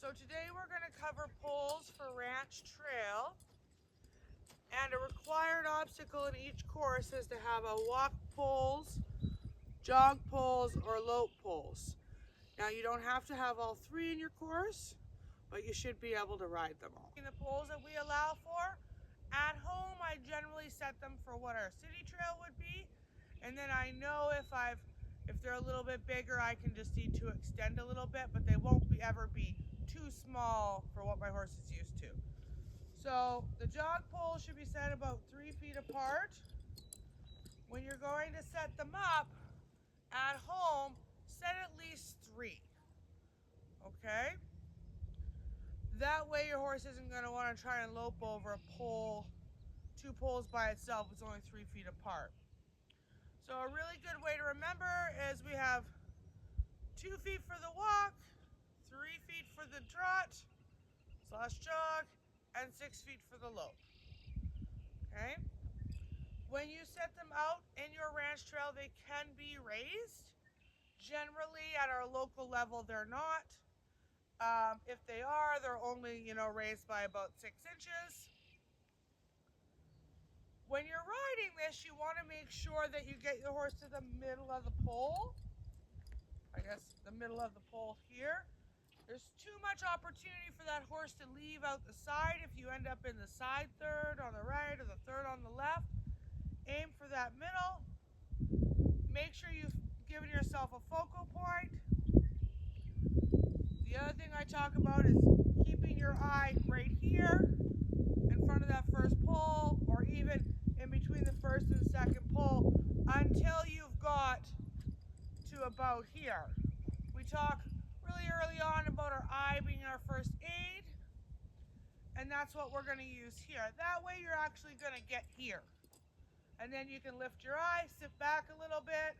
So today we're going to cover poles for ranch trail, and a required obstacle in each course is to have a walk poles, jog poles, or lope poles. Now you don't have to have all three in your course, but you should be able to ride them all. The poles that we allow for, at home I generally set them for what our city trail would be, and then I know if they're a little bit bigger, I can just need to extend a little bit, but they won't ever be too small for what my horse is used to. So the jog poles should be set about 3 feet apart. When you're going to set them up at home, set at least 3. Okay? That way your horse isn't going to want to try and lope over a pole, 2 poles by itself. It's only 3 feet apart. So a really good way to remember is we have 2 feet for the walk, 3 feet for the trot / jog, and 6 feet for the lope. Okay? When you set them out in your ranch trail, they can be raised. Generally, at our local level, they're not. If they are, they're only, raised by about 6 inches. When you're riding this, you want to make sure that you get your horse to the middle of the pole. I guess the middle of the pole here. There's too much opportunity for that horse to leave out the side if you end up in the side third on the right or the third on the left. Aim for that middle. Make sure you've given yourself a focal point. The other thing I talk about is keeping your eye right here in front of that first pole, or even in between the first and second pole, until you've got to about here. We talk really early on about our eye being our first aid, and that's what we're going to use here. That way you're actually going to get here. And then you can lift your eye, sit back a little bit.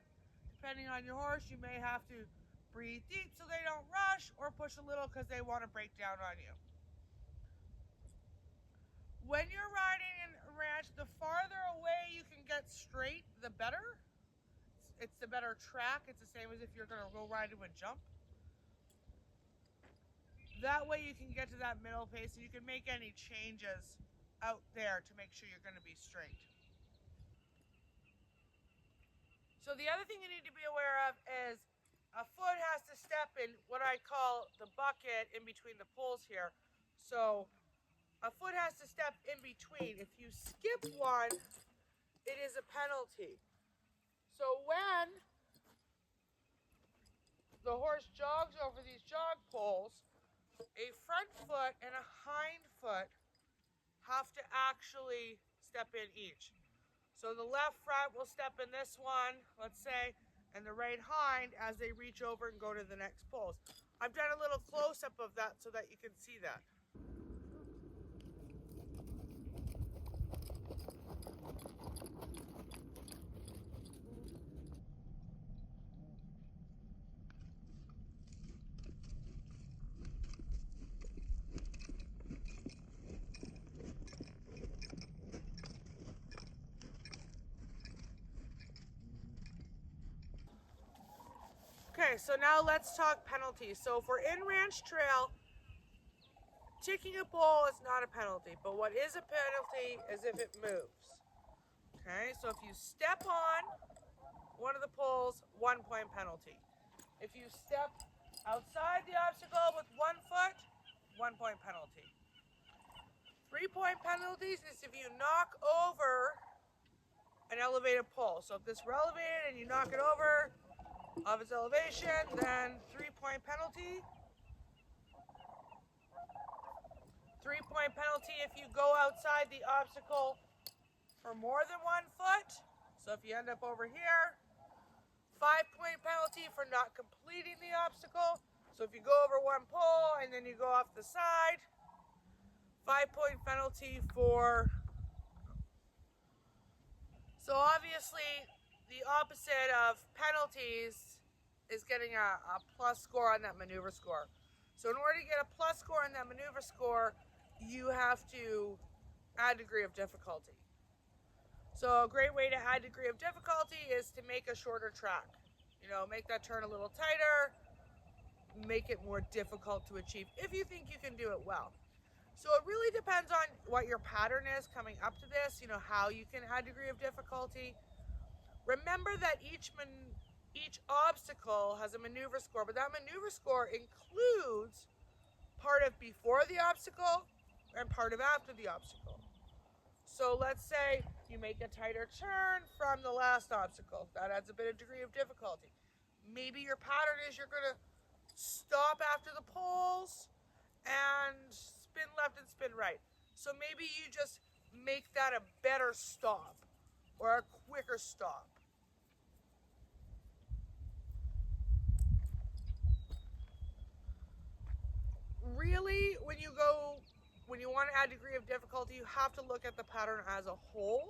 Depending on your horse, you may have to breathe deep so they don't rush, or push a little because they want to break down on you. When you're riding in a ranch, the farther away you can get straight, the better. It's the better track. It's the same as if you're going to go ride to a jump. That way you can get to that middle pace and you can make any changes out there to make sure you're going to be straight. So the other thing you need to be aware of is a foot has to step in what I call the bucket in between the poles here. So a foot has to step in between. If you skip one, it is a penalty. So when the horse jogs over these jog poles, a front foot and a hind foot have to actually step in each. So the left front will step in this one, let's say, and the right hind as they reach over and go to the next poles. I've done a little close-up of that so that you can see that. Okay, so now let's talk penalties. So if we're in ranch trail, ticking a pole is not a penalty, but what is a penalty is if it moves. Okay, so if you step on one of the poles, 1 point penalty. If you step outside the obstacle with 1 foot, 1 point penalty. 3 point penalties is if you knock over an elevated pole. So if this were elevated and you knock it over of its elevation, then 3 point penalty. 3 point penalty if you go outside the obstacle for more than 1 foot. So if you end up over here, 5 point penalty for not completing the obstacle. So if you go over 1 pole and then you go off the side, 5 point penalty for. So obviously the opposite of penalties is getting a plus score on that maneuver score. So in order to get a plus score on that maneuver score, you have to add degree of difficulty. So a great way to add degree of difficulty is to make a shorter track. Make that turn a little tighter, make it more difficult to achieve if you think you can do it well. So it really depends on what your pattern is coming up to this, how you can add degree of difficulty. Remember that each obstacle has a maneuver score, but that maneuver score includes part of before the obstacle and part of after the obstacle. So let's say you make a tighter turn from the last obstacle. That adds a bit of degree of difficulty. Maybe your pattern is you're going to stop after the poles and spin left and spin right. So maybe you just make that a better stop or a quicker stop. Really, when you want to add degree of difficulty, you have to look at the pattern as a whole.